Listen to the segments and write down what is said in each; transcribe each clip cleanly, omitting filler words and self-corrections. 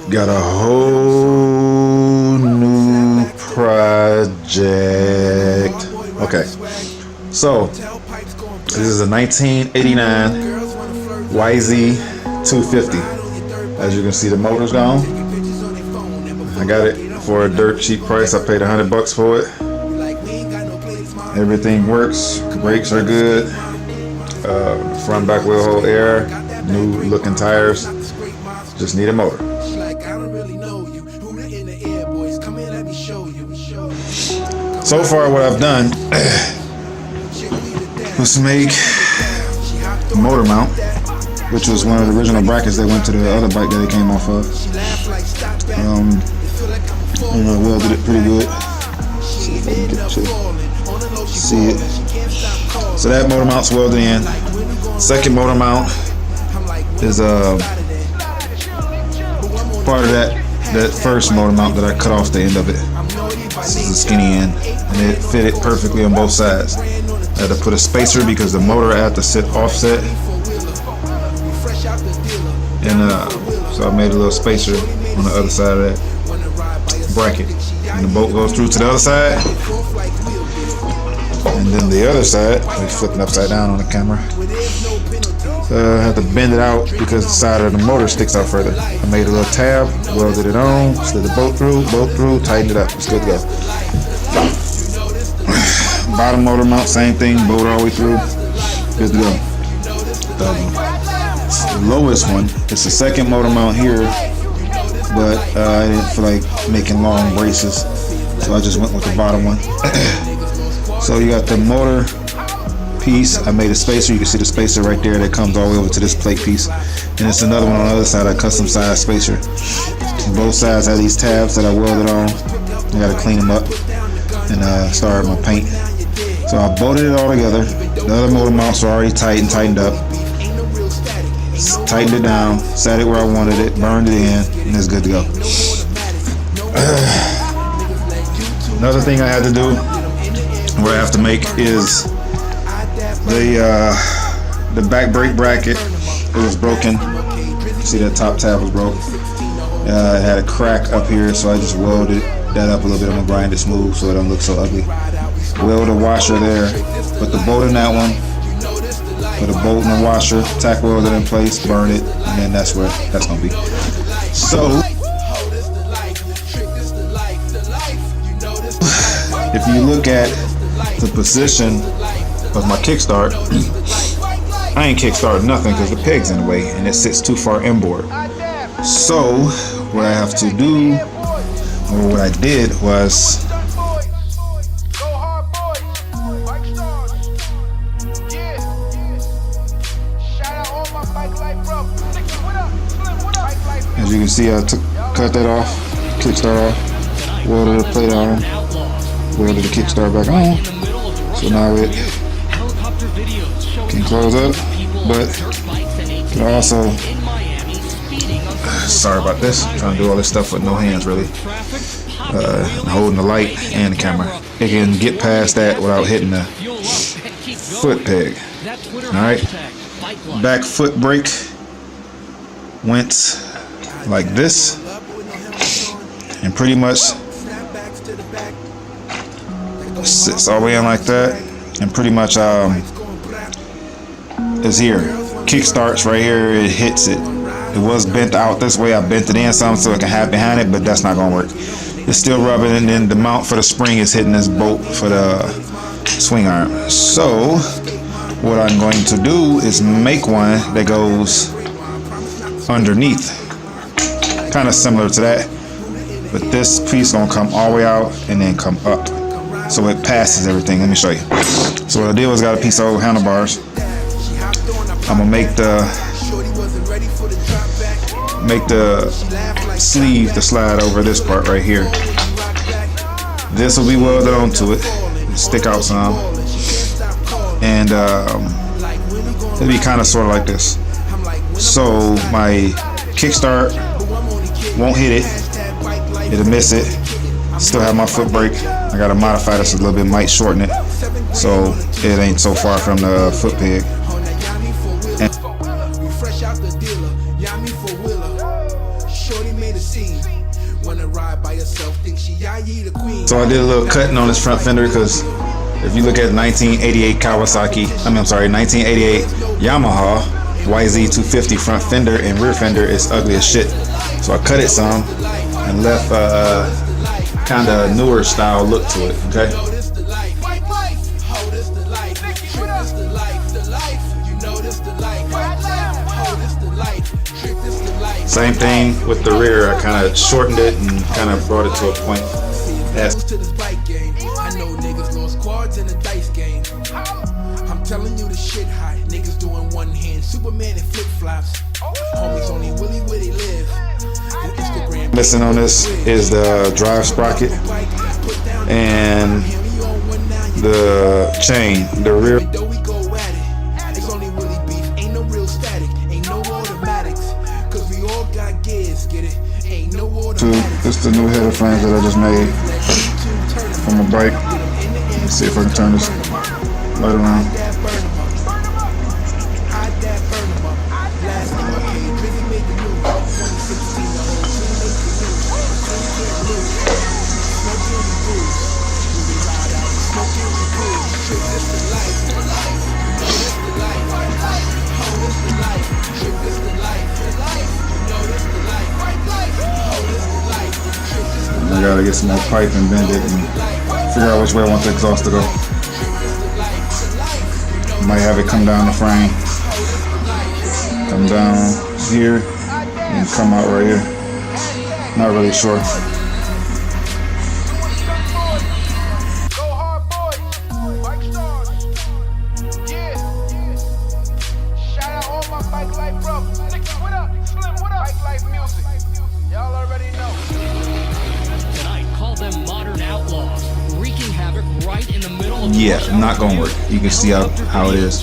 Got a whole new project. Okay, so this is a 1989 YZ250. As you can see, the motor's gone. I got it for a dirt cheap price. I paid $100 for it. Everything works. Brakes are good. Front back wheel hold air. New looking tires. Just need a motor. So far, what I've done was make a motor mount, which was one of the original brackets that went to the other bike that it came off of. Welded it pretty good. See if I can get you see it. So that motor mount's welded in. Second motor mount is part of that first motor mount that I cut off the end of it. This is the skinny end, and it fitted perfectly on both sides. I had to put a spacer because the motor had to sit offset, and so I made a little spacer on the other side of that bracket, and the bolt goes through to the other side, and then the other side, we're flipping upside down on the camera. I had to bend it out because the side of the motor sticks out further. I made a little tab, welded it on, slid the bolt through, tightened it up. It's good to go. Bottom motor mount, same thing, bolt all the way through. Good to go. The lowest one, it's the second motor mount here, but I didn't feel like making long braces, so I just went with the bottom one. So you got the motor piece. I made a spacer. You can see the spacer right there that comes all the way over to this plate piece, and it's another one on the other side, a custom size spacer. And both sides have these tabs that I welded on. I got to clean them up and start my paint. So I bolted it all together. The other motor mounts are already tightened up. Tightened it down, sat it where I wanted it, burned it in, and it's good to go. Another thing I had to do, what I have to make is the back brake bracket. It was broken. See, that top tab was broke. It had a crack up here, so I just welded that up a little bit. I'm gonna grind it smooth so it don't look so ugly. Weld a washer there. Put the bolt in that one. Put a bolt in the washer. Tack weld it in place. Burn it, and then that's where that's gonna be. So, if you look at the position of my kickstart, I ain't kickstart nothing because the peg's in the way and it sits too far inboard. So what I have to do, or what I did, was as you can see, I cut that off, kickstart off, welded the plate on, welded the kickstart back on. So now it can close up, but can also, sorry about this, I'm trying to do all this stuff with no hands really, holding the light and the camera. It can get past that without hitting the foot peg. Alright, back foot brake went like this, and pretty much sits all the way in like that, and pretty much is here. Kick starts right here, it hits it. It was bent out this way, I bent it in some so it can have behind it, but that's not gonna work. It's still rubbing, and then the mount for the spring is hitting this bolt for the swing arm. So what I'm going to do is make one that goes underneath, kind of similar to that, but this piece gonna come all the way out and then come up, so it passes everything. Let me show you. So what I did was got a piece of old handlebars. I'm gonna make the sleeve to slide over this part right here. This will be welded onto it, stick out some, and it'll be kind of sort of like this. So my kickstart won't hit it, it'll miss it. Still have my foot brake. I gotta modify this a little bit, might shorten it so it ain't so far from the foot peg. So I did a little cutting on this front fender because if you look at 1988 Kawasaki, 1988 Yamaha YZ250 front fender and rear fender is ugly as shit. So I cut it some and left kind of newer style look to it. Okay. Same thing with the rear. I kind of shortened it and kind of brought it to a point. I know niggas lost quads in the dice game. I'm telling you the shit hot. Niggas doing one hand Superman and flip flops. Homies only Willie where they live. Instagram. Missing on this is the drive sprocket and the chain. The rear. This is the new header frames that I just made for my bike. Let's see if I can turn this light around. I gotta get some more pipe and bend it and figure out which way I want the exhaust to go. Might have it come down the frame, come down here, and come out right here. Not really sure. Yeah, not gonna work. You can see how it is.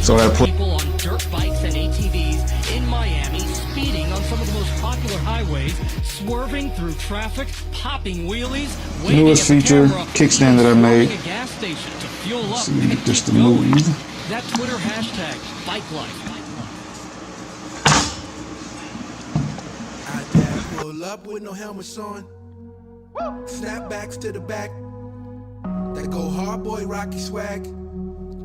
So I put people on dirt bikes and ATVs in Miami, speeding on some of the most popular highways, swerving through traffic, popping wheelies, newest feature kickstand that I made. A gas station to fuel up. So you get this to move. That Twitter hashtag #BikeLife. I pull up with no helmets on. Snapbacks to the back. That go hard boy Rocky swag.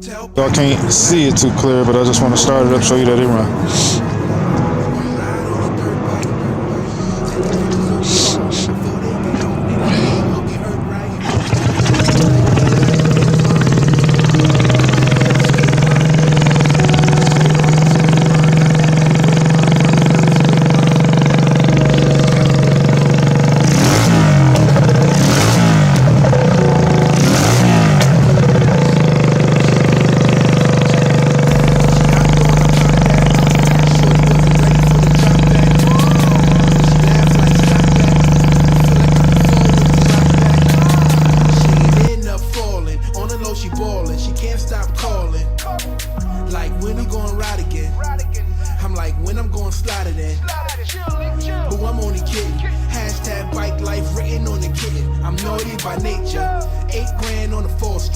Y'all can't see it too clear, but I just want to start it up, show you that it runs. Hashtag bike life written on the kitten. I'm naughty by nature. 8 grand on the 4th Street.